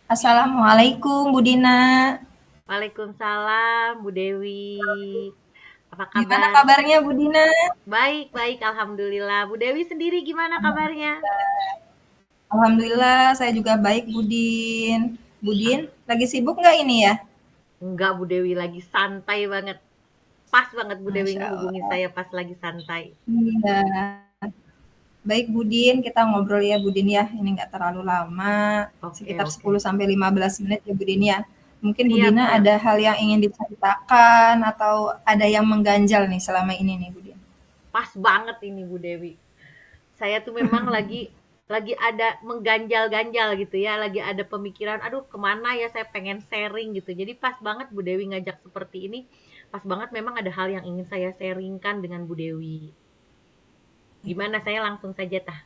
Assalamualaikum Bu Dina. Waalaikumsalam, Bu Dewi. Apa Gimana kabar? kabarnya Bu Dina? Baik, baik, alhamdulillah. Bu Dewi sendiri gimana kabarnya? Alhamdulillah saya juga baik Bu Din. Bu Din, lagi sibuk nggak ini ya? Enggak, Bu Dewi lagi santai banget. Pas banget Bu Dewi Masya ngehubungin Allah. saya pas lagi santai. Iya. Baik Bu Din, kita ngobrol ya Bu Din ya. Ini nggak terlalu lama, Oke, sekitar oke. 10 sampai 15 menit ya Bu Din ya. Mungkin Bu Siap, Dina siap. ada hal yang ingin diceritakan atau ada yang mengganjal nih selama ini nih Bu Din. Pas banget ini Bu Dewi. Saya tuh memang lagi ada mengganjal-ganjal gitu ya, lagi ada pemikiran, aduh kemana ya saya pengen sharing gitu. Jadi pas banget Bu Dewi ngajak seperti ini, pas banget memang ada hal yang ingin saya sharingkan dengan Bu Dewi. Gimana saya langsung saja tah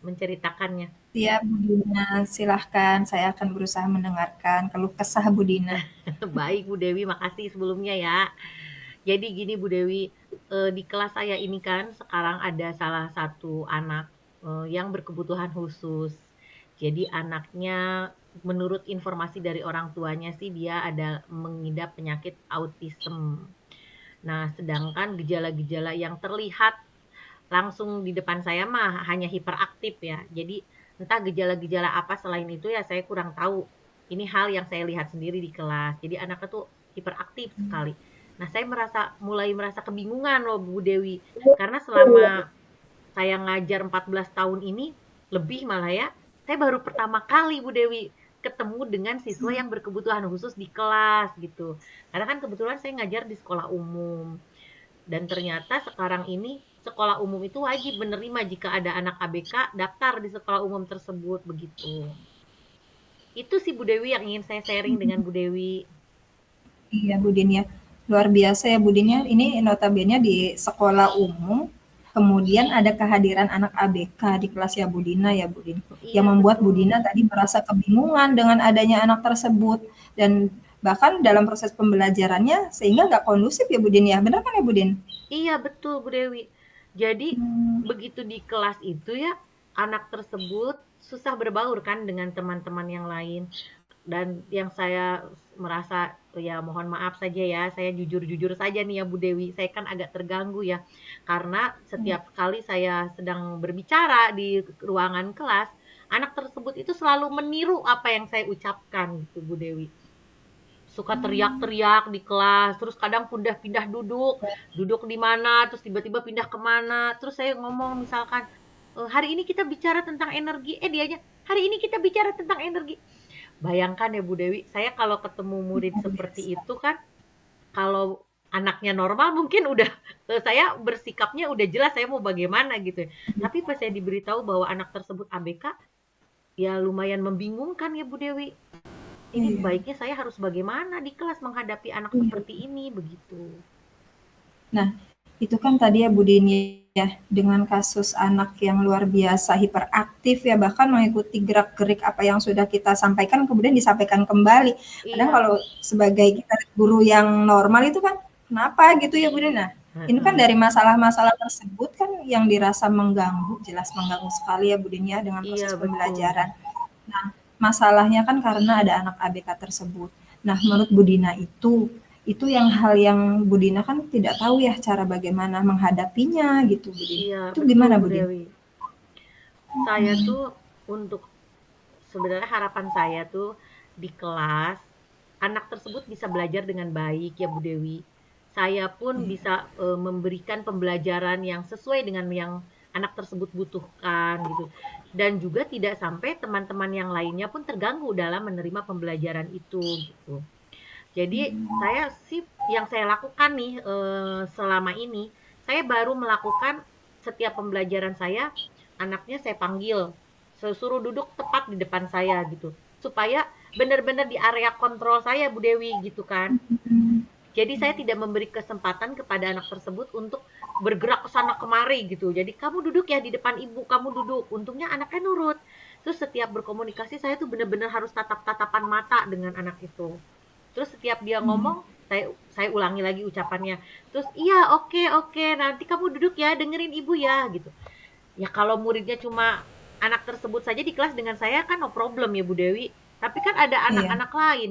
menceritakannya. Siap Bu Dina, silahkan. Saya akan berusaha mendengarkan keluh kesah Bu Dina. Baik Bu Dewi, makasih sebelumnya ya. Jadi gini Bu Dewi, di kelas saya ini kan sekarang ada salah satu anak yang berkebutuhan khusus. Jadi anaknya menurut informasi dari orang tuanya sih dia ada mengidap penyakit autism. Nah, sedangkan gejala-gejala yang terlihat langsung di depan saya mah hanya hiperaktif ya. Jadi entah gejala-gejala apa selain itu ya saya kurang tahu. Ini hal yang saya lihat sendiri di kelas. Jadi anaknya tuh hiperaktif sekali. Nah, saya mulai merasa kebingungan loh Bu Dewi. Karena selama saya ngajar 14 tahun ini, lebih malah ya, saya baru pertama kali Bu Dewi ketemu dengan siswa yang berkebutuhan khusus di kelas gitu. Karena kan kebetulan saya ngajar di sekolah umum. Dan ternyata sekarang ini sekolah umum itu wajib menerima jika ada anak ABK daftar di sekolah umum tersebut begitu. Itu sih Bu Dewi yang ingin saya sharing dengan Bu Dewi. Iya Bu Din ya, luar biasa ya Bu Din ya. Ini notabene di sekolah umum, kemudian ada kehadiran anak ABK di kelas ya Bu Dina ya Bu Din. Yang Iya membuat Bu betul. Dina tadi merasa kebingungan dengan adanya anak tersebut dan bahkan dalam proses pembelajarannya sehingga nggak kondusif ya Bu Din ya. Benar kan ya Bu Din? Iya betul Bu Dewi. Jadi Hmm, begitu di kelas itu ya anak tersebut susah berbaur kan dengan teman-teman yang lain. Dan yang saya merasa ya mohon maaf saja ya, saya jujur-jujur saja nih ya Bu Dewi, saya kan agak terganggu ya. Karena setiap kali saya sedang berbicara di ruangan kelas, anak tersebut itu selalu meniru apa yang saya ucapkan gitu Bu Dewi. Suka teriak-teriak di kelas, terus kadang pindah-pindah duduk, duduk di mana, terus tiba-tiba pindah kemana, terus saya ngomong misalkan, hari ini kita bicara tentang energi, dianya, hari ini kita bicara tentang energi. Bayangkan ya Bu Dewi, saya kalau ketemu murid luar seperti biasa. itu kan, kalau anaknya normal mungkin udah saya bersikapnya udah jelas saya mau bagaimana gitu ya. Tapi pas saya diberitahu bahwa anak tersebut ABK, ya lumayan membingungkan ya Bu Dewi. Ini Iya. baiknya saya harus bagaimana di kelas menghadapi anak Iya. seperti ini begitu. Nah, itu kan tadi ya Bu Dini ya, dengan kasus anak yang luar biasa hiperaktif ya, bahkan mengikuti gerak-gerik apa yang sudah kita sampaikan kemudian disampaikan kembali. Kadang Iya, kalau sebagai kita guru yang normal itu kan, kenapa gitu ya Bu Dini? Nah, ini kan heeh. dari masalah-masalah tersebut kan yang dirasa mengganggu, jelas mengganggu sekali ya Bu Dini ya dengan Iya proses betul. pembelajaran. Nah, masalahnya kan karena ada anak ABK tersebut. Nah, menurut Bu Dina itu yang hal yang Bu Dina kan tidak tahu ya cara bagaimana menghadapinya gitu Bu Din. Iya Itu betul gimana Bu Bu Din? Dewi. Saya tuh untuk sebenarnya harapan saya tuh di kelas anak tersebut bisa belajar dengan baik ya Bu Dewi. Saya pun bisa memberikan pembelajaran yang sesuai dengan yang anak tersebut butuhkan gitu. Dan juga tidak sampai teman-teman yang lainnya pun terganggu dalam menerima pembelajaran itu gitu. Jadi saya sih yang saya lakukan nih selama ini, saya baru melakukan setiap pembelajaran saya, anaknya saya panggil, saya suruh duduk tepat di depan saya gitu, supaya benar-benar di area kontrol saya Bu Dewi gitu kan. Jadi saya tidak memberi kesempatan kepada anak tersebut untuk bergerak ke sana kemari gitu. Jadi kamu duduk ya di depan ibu, kamu duduk. Untungnya anaknya nurut. Terus setiap berkomunikasi saya tuh benar-benar harus tatap-tatapan mata dengan anak itu. Terus setiap dia ngomong, saya ulangi lagi ucapannya. Terus iya oke oke nanti kamu duduk ya dengerin ibu ya gitu. Ya kalau muridnya cuma anak tersebut saja di kelas dengan saya kan no problem ya Bu Dewi. Tapi kan ada Iya. anak-anak lain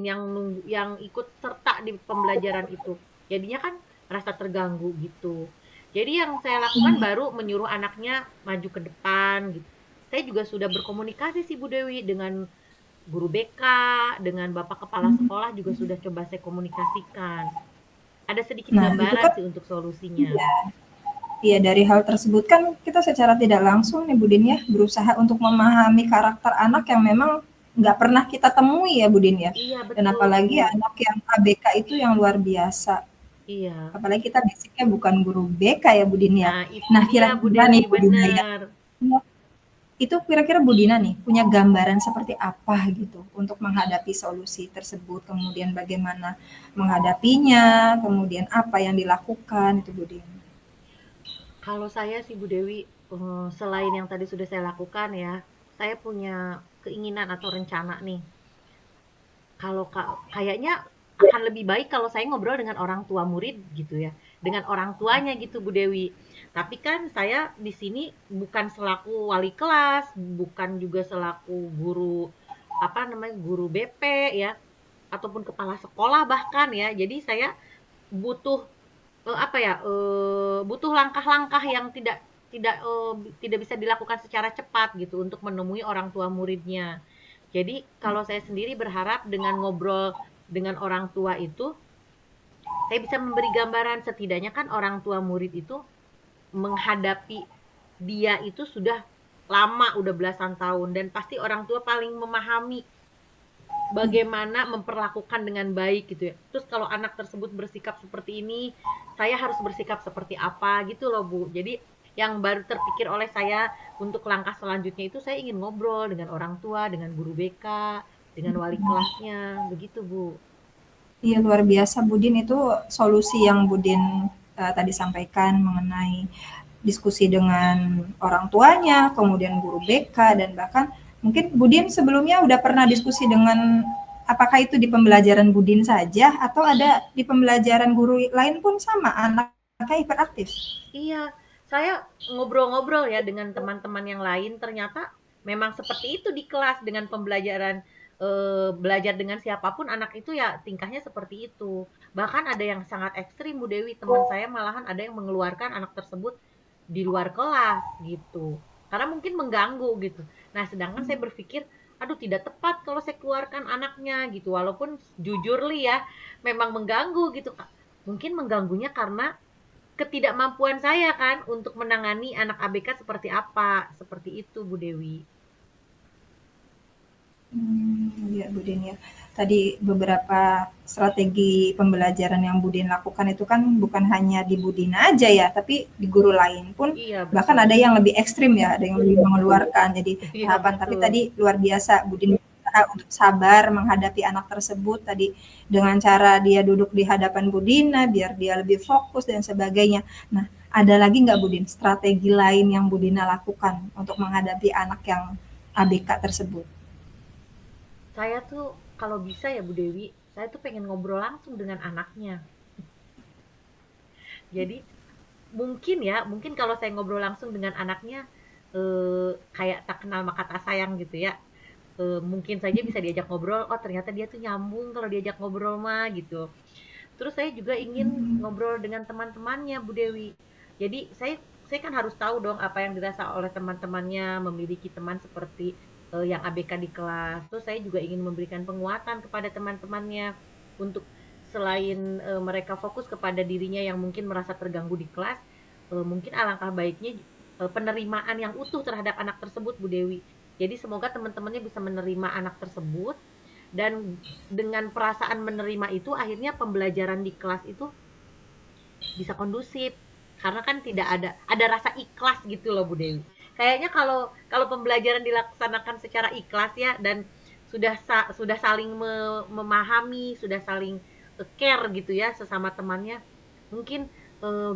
yang ikut serta di pembelajaran itu. Jadinya kan merasa terganggu gitu. Jadi yang saya lakukan Hmm. baru menyuruh anaknya maju ke depan gitu. Saya juga sudah berkomunikasi sih Bu Dewi dengan guru BK, dengan Bapak Kepala Sekolah juga sudah coba saya komunikasikan. Ada sedikit Nah, itu gambaran kan sih untuk solusinya. iya. Iya, dari hal tersebut kan kita secara tidak langsung nih Budin ya, berusaha untuk memahami karakter anak yang memang nggak pernah kita temui ya Budin ya. Iya Dan betul Bu. apalagi anak yang ABK itu yang luar biasa. Iya. Apalagi kita basicnya bukan guru BK ya Budin ya. Nah itu Nah dia Bu kira-kira Dewi nih Budina ya, bener. itu kira-kira Budina nih punya gambaran seperti apa gitu untuk menghadapi solusi tersebut, kemudian bagaimana menghadapinya, kemudian apa yang dilakukan itu Budin. Kalau saya sih Bu Dewi, selain yang tadi sudah saya lakukan ya, saya punya keinginan atau rencana nih. Kalau kayaknya akan lebih baik kalau saya ngobrol dengan orang tua murid gitu ya, dengan orang tuanya gitu Bu Dewi. Tapi kan saya di sini bukan selaku wali kelas, bukan juga selaku guru apa namanya guru BP ya, ataupun kepala sekolah bahkan ya. Jadi saya butuh apa ya, butuh langkah-langkah yang tidak bisa dilakukan secara cepat gitu untuk menemui orang tua muridnya. Jadi kalau saya sendiri berharap dengan ngobrol dengan orang tua itu, saya bisa memberi gambaran setidaknya kan orang tua murid itu menghadapi dia itu sudah lama, udah belasan tahun dan pasti orang tua paling memahami bagaimana memperlakukan dengan baik gitu ya. Terus kalau anak tersebut bersikap seperti ini, saya harus bersikap seperti apa gitu loh Bu. Jadi yang baru terpikir oleh saya untuk langkah selanjutnya itu saya ingin ngobrol dengan orang tua, dengan guru BK, dengan wali kelasnya, begitu Bu. Iya luar biasa Budin itu solusi yang Budin tadi sampaikan mengenai diskusi dengan orang tuanya, kemudian guru BK dan bahkan mungkin Budin sebelumnya udah pernah diskusi dengan apakah itu di pembelajaran Budin saja atau ada di pembelajaran guru lain pun sama anaknya hiperaktif. Iya, saya ngobrol-ngobrol ya dengan teman-teman yang lain, ternyata memang seperti itu di kelas dengan pembelajaran belajar dengan siapapun anak itu ya tingkahnya seperti itu. Bahkan ada yang sangat ekstrim Bu Dewi, teman saya malahan ada yang mengeluarkan anak tersebut di luar kelas gitu. Karena mungkin mengganggu gitu. Nah, sedangkan saya berpikir, aduh tidak tepat kalau saya keluarkan anaknya gitu. Walaupun jujur li ya, memang mengganggu gitu. Mungkin mengganggunya karena ketidakmampuan saya kan untuk menangani anak ABK seperti apa, seperti itu Bu Dewi. Iya Budin ya. Tadi beberapa strategi pembelajaran yang Budin lakukan itu kan bukan hanya di Budin aja ya, tapi di guru lain pun Iya bahkan betul. ada yang lebih ekstrim ya, ada yang lebih mengeluarkan. Jadi Iya tahapan tapi betul. tadi luar biasa Budin berusaha untuk sabar menghadapi anak tersebut tadi dengan cara dia duduk di hadapan Budina biar dia lebih fokus dan sebagainya. Nah, ada lagi nggak Budin strategi lain yang Budina lakukan untuk menghadapi anak yang ABK tersebut? Saya tuh kalau bisa ya Bu Dewi, saya tuh pengen ngobrol langsung dengan anaknya. Jadi mungkin ya, mungkin kalau saya ngobrol langsung dengan anaknya kayak tak kenal maka tak sayang gitu ya. Mungkin saja bisa diajak ngobrol, oh ternyata dia tuh nyambung kalau diajak ngobrol mah gitu. Terus saya juga ingin ngobrol dengan teman-temannya Bu Dewi. Jadi saya kan harus tahu dong apa yang dirasa oleh teman-temannya, memiliki teman seperti yang ABK di kelas. Terus saya juga ingin memberikan penguatan kepada teman-temannya untuk selain mereka fokus kepada dirinya yang mungkin merasa terganggu di kelas, mungkin alangkah baiknya penerimaan yang utuh terhadap anak tersebut Bu Dewi. Jadi semoga teman-temannya bisa menerima anak tersebut dan dengan perasaan menerima itu akhirnya pembelajaran di kelas itu bisa kondusif karena kan tidak ada rasa ikhlas gitu loh Bu Dewi. Kayaknya kalau kalau pembelajaran dilaksanakan secara ikhlas ya dan sudah saling memahami, sudah saling care gitu ya sesama temannya, mungkin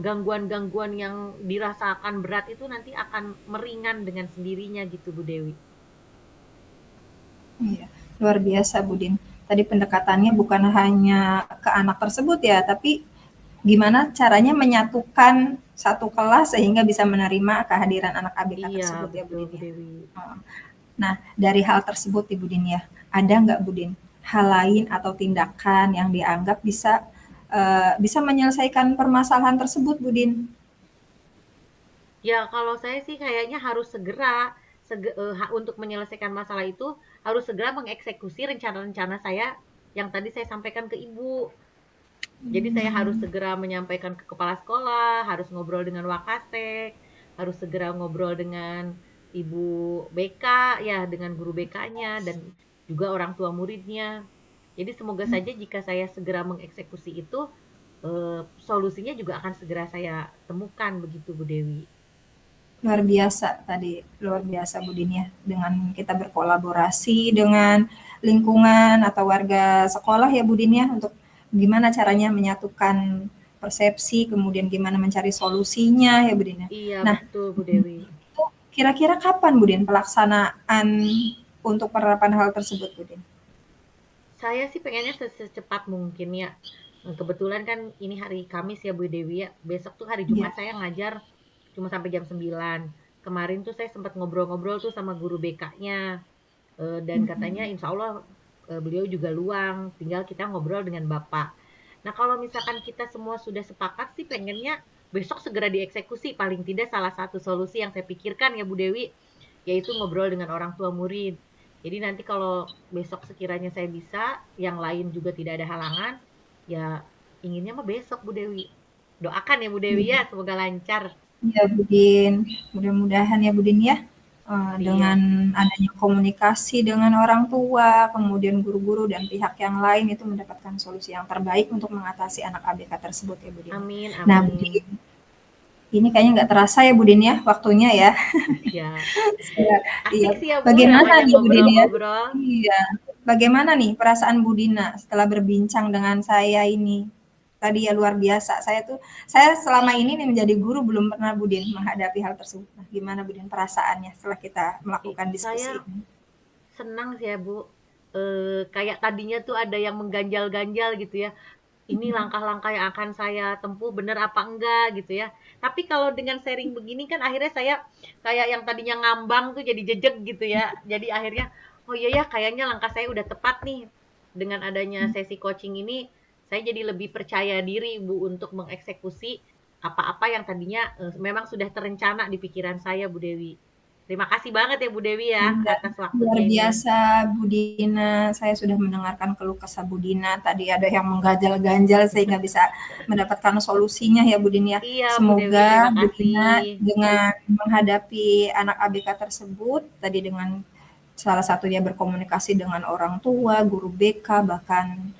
gangguan-gangguan yang dirasakan berat itu nanti akan meringan dengan sendirinya gitu Bu Dewi. Iya, luar biasa Budin. Tadi pendekatannya bukan hanya ke anak tersebut ya, tapi gimana caranya menyatukan satu kelas sehingga bisa menerima kehadiran anak ABK Iya tersebut ya betul Budin Bu ya. Dewi. Nah, dari hal tersebut Ibu Din ya, ada nggak Budin hal lain atau tindakan yang dianggap bisa menyelesaikan permasalahan tersebut, Budin? Ya, kalau saya sih kayaknya harus segera untuk menyelesaikan masalah itu harus segera mengeksekusi rencana-rencana saya yang tadi saya sampaikan ke Ibu. Jadi saya harus segera menyampaikan ke kepala sekolah, harus ngobrol dengan Wakasek, harus segera ngobrol dengan Ibu BK, ya dengan guru BK-nya dan juga orang tua muridnya. Jadi semoga saja jika saya segera mengeksekusi itu, solusinya juga akan segera saya temukan begitu Bu Dewi. Luar biasa tadi, luar biasa Budin ya, dengan kita berkolaborasi dengan lingkungan atau warga sekolah ya Budin ya, untuk gimana caranya menyatukan persepsi, kemudian gimana mencari solusinya ya Budin ya. Iya Nah, betul Bu Dewi. itu kira-kira kapan Budin pelaksanaan untuk penerapan hal tersebut Budin? Saya sih pengennya secepat mungkin ya. Kebetulan kan ini hari Kamis ya Bu Dewi ya. Besok tuh hari Jumat Iya. saya ngajar cuma sampai jam 9. Kemarin tuh saya sempat ngobrol-ngobrol tuh sama guru BK-nya. Dan katanya insya Allah beliau juga luang. Tinggal kita ngobrol dengan Bapak. Nah kalau misalkan kita semua sudah sepakat sih pengennya besok segera dieksekusi. Paling tidak salah satu solusi yang saya pikirkan ya Bu Dewi. Yaitu ngobrol dengan orang tua murid. Jadi nanti kalau besok sekiranya saya bisa, yang lain juga tidak ada halangan, ya inginnya mah besok Bu Dewi. Doakan ya Bu Dewi ya, semoga lancar. Iya Budin, mudah-mudahan ya Budin ya, dengan Iya, adanya komunikasi dengan orang tua, kemudian guru-guru dan pihak yang lain itu mendapatkan solusi yang terbaik untuk mengatasi anak ABK tersebut ya Budin. amin, Nah amin. Budin, ini kayaknya nggak terasa ya Budin ya waktunya ya. Iya, Iya, asik sih ya Bu, bagaimana namanya nih Budin ya? ngobrol-ngobrol. Iya, bagaimana nih perasaan Budina setelah berbincang dengan saya ini? Tadi ya luar biasa. Saya selama ini nih menjadi guru belum pernah Budin menghadapi hal tersebut. Nah, gimana Budin perasaannya setelah kita melakukan diskusi Saya ini? senang sih ya Bu. Kayak tadinya tuh ada yang mengganjal-ganjal gitu ya. Ini langkah-langkah yang akan saya tempuh benar apa enggak gitu ya. Tapi kalau dengan sharing begini kan akhirnya saya kayak yang tadinya ngambang tuh jadi jejeg gitu ya. Jadi akhirnya oh iya ya kayaknya langkah saya udah tepat nih. Dengan adanya sesi coaching ini saya jadi lebih percaya diri Bu untuk mengeksekusi apa-apa yang tadinya memang sudah terencana di pikiran saya Bu Dewi. Terima kasih banget ya Bu Dewi ya Iya, atas luar waktunya ini. biasa Budina. Saya sudah mendengarkan keluh kesah Budina. Tadi ada yang mengganjal-ganjal sehingga bisa mendapatkan solusinya ya Budin ya. Iya Bu Dewi, Semoga terima kasih. Budina dengan menghadapi anak ABK tersebut, tadi dengan salah satunya berkomunikasi dengan orang tua, guru BK, bahkan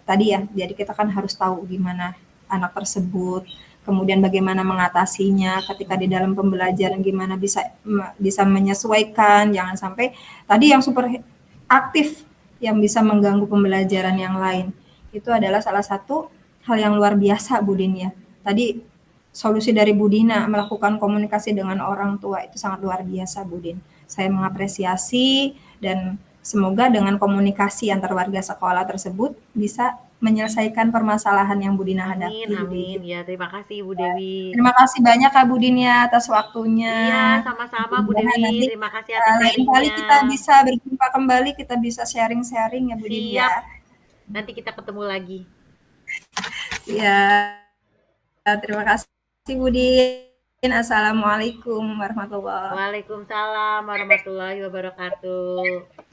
tadi ya, jadi kita kan harus tahu gimana anak tersebut, kemudian bagaimana mengatasinya ketika di dalam pembelajaran, gimana bisa menyesuaikan, jangan sampai tadi yang super aktif yang bisa mengganggu pembelajaran yang lain. Itu adalah salah satu hal yang luar biasa Budin ya. Tadi solusi dari Budina melakukan komunikasi dengan orang tua itu sangat luar biasa Budin. Saya mengapresiasi dan semoga dengan komunikasi antar warga sekolah tersebut bisa menyelesaikan permasalahan yang Budina Amin, hadapi amin. di. Ya, terima kasih Bu Dewi. Terima kasih banyak Kak Budin ya atas waktunya. Iya, sama-sama Bu Mudah-mudahan Dewi. nanti Terima kasih atas lain kali sharingnya. kita bisa berjumpa kembali, kita bisa sharing-sharing ya Budin ya. Siap. Nanti kita ketemu lagi. Ya, terima kasih Budin. Assalamualaikum warahmatullahi wabarakatuh. Waalaikumsalam warahmatullahi wabarakatuh.